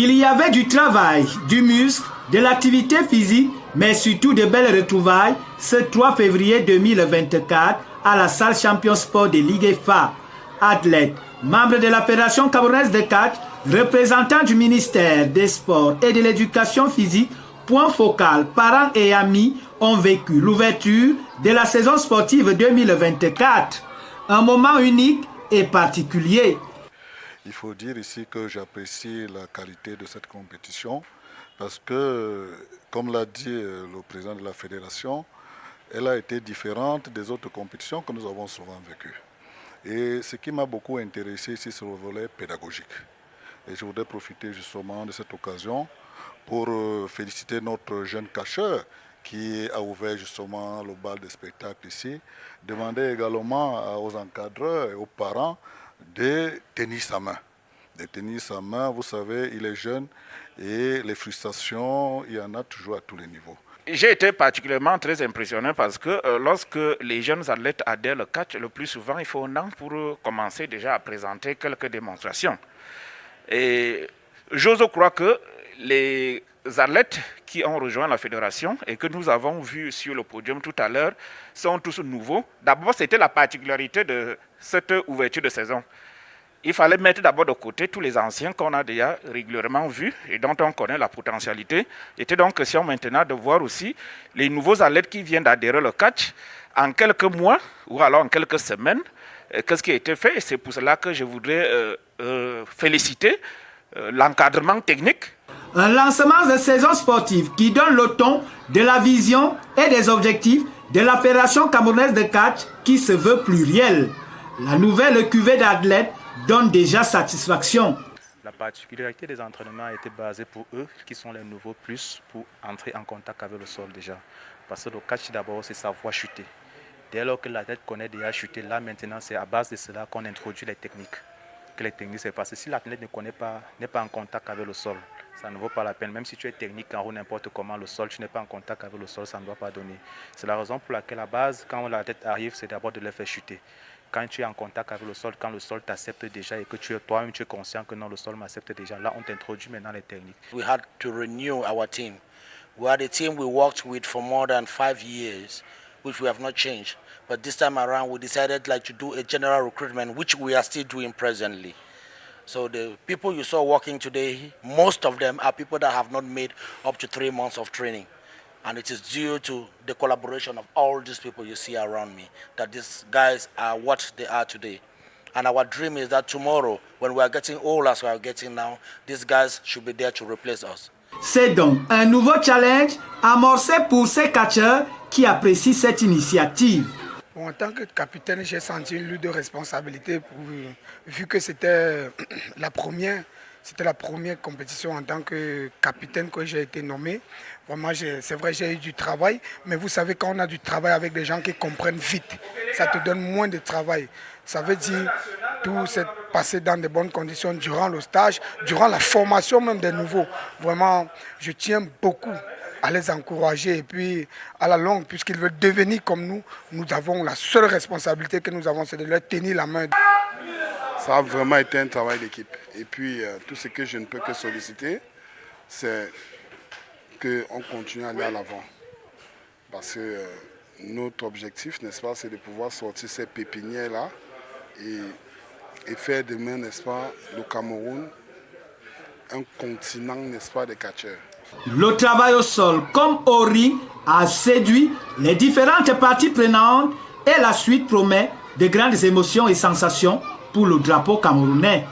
Il y avait du travail, du muscle, de l'activité physique, mais surtout de belles retrouvailles ce 3 février 2024 à la salle Champion Sport de Ligue FA. Athlètes, membres de la Fédération camerounaise de catch, représentants du ministère des Sports et de l'Éducation physique, point focal, parents et amis ont vécu l'ouverture de la saison sportive 2024. Un moment unique et particulier. Il faut dire ici que j'apprécie la qualité de cette compétition parce que, comme l'a dit le président de la fédération, elle a été différente des autres compétitions que nous avons souvent vécues. Et ce qui m'a beaucoup intéressé ici, c'est le volet pédagogique. Et je voudrais profiter justement de cette occasion pour féliciter notre jeune catcheur qui a ouvert justement le bal de spectacle ici. Demander également aux encadreurs et aux parents de tenir sa main. De tenir sa main, vous savez, il est jeune et les frustrations, il y en a toujours à tous les niveaux. J'ai été particulièrement très impressionné parce que lorsque les jeunes athlètes adhèrent le catch, le plus souvent, il faut un an pour commencer déjà à présenter quelques démonstrations. Et j'ose croire que les athlètes qui ont rejoint la fédération et que nous avons vu sur le podium tout à l'heure sont tous nouveaux. D'abord, c'était la particularité de cette ouverture de saison. Il fallait mettre d'abord de côté tous les anciens qu'on a déjà régulièrement vus et dont on connaît la potentialité. Il était donc question maintenant de voir aussi les nouveaux athlètes qui viennent d'adhérer au catch en quelques mois ou alors en quelques semaines. Qu'est-ce qui a été fait? Et c'est pour cela que je voudrais féliciter l'encadrement technique. Un lancement de saison sportive qui donne le ton de la vision et des objectifs de la Fédération camerounaise de catch qui se veut plurielle. La nouvelle cuvée d'athlètes donne déjà satisfaction. La particularité des entraînements a été basée pour eux, qui sont les nouveaux plus, pour entrer en contact avec le sol déjà. Parce que le catch d'abord, c'est savoir chuter. Dès lors que l'athlète connaît déjà chuter, là maintenant, c'est à base de cela qu'on introduit les techniques. Que les techniques, c'est parce que si l'athlète ne connaît pas, n'est pas en contact avec le sol, ça ne vaut pas la peine. Même si tu es technique en roue n'importe comment, le sol, tu n'es pas en contact avec le sol, ça ne doit pas donner. C'est la raison pour laquelle, à la base, quand l'athlète arrive, c'est d'abord de le faire chuter. Quand tu es en contact avec le sol, quand le sol t'accepte déjà et que toi-même tu es conscient que non, le sol m'accepte déjà, là on t'introduit maintenant les techniques. We had to renew our team. We had a team we worked with for more than 5 years, which we have not changed. But this time around, we decided to do a general recruitment, which we are still doing presently. So the people you saw working today, most of them are people that have not made up to 3 months of training. And it is due to the collaboration of all these people you see around me that these guys are what they are today. And our dream is that tomorrow, when we are getting old as we are getting now, these guys should be there to replace us. C'est donc un nouveau challenge amorcé pour ces catcheurs qui apprécient cette initiative. En tant que capitaine, j'ai senti une lutte de responsabilité vu que c'était la première compétition en tant que capitaine que j'ai été nommé. Vraiment, c'est vrai, j'ai eu du travail, mais vous savez, quand on a du travail avec des gens qui comprennent vite, ça te donne moins de travail. Ça veut dire tout s'est passé dans de bonnes conditions durant le stage, durant la formation même des nouveaux. Vraiment, je tiens beaucoup à les encourager et puis à la longue, puisqu'ils veulent devenir comme nous avons la seule responsabilité que nous avons, c'est de leur tenir la main. Ça a vraiment été un travail d'équipe. Et puis, tout ce que je ne peux que solliciter, c'est qu'on continue à aller à l'avant. Parce que notre objectif, n'est-ce pas, c'est de pouvoir sortir ces pépinières-là et faire demain, n'est-ce pas, le Cameroun, un continent, n'est-ce pas, de catcheurs. Le travail au sol comme au ring a séduit les différentes parties prenantes et la suite promet de grandes émotions et sensations pour le drapeau camerounais.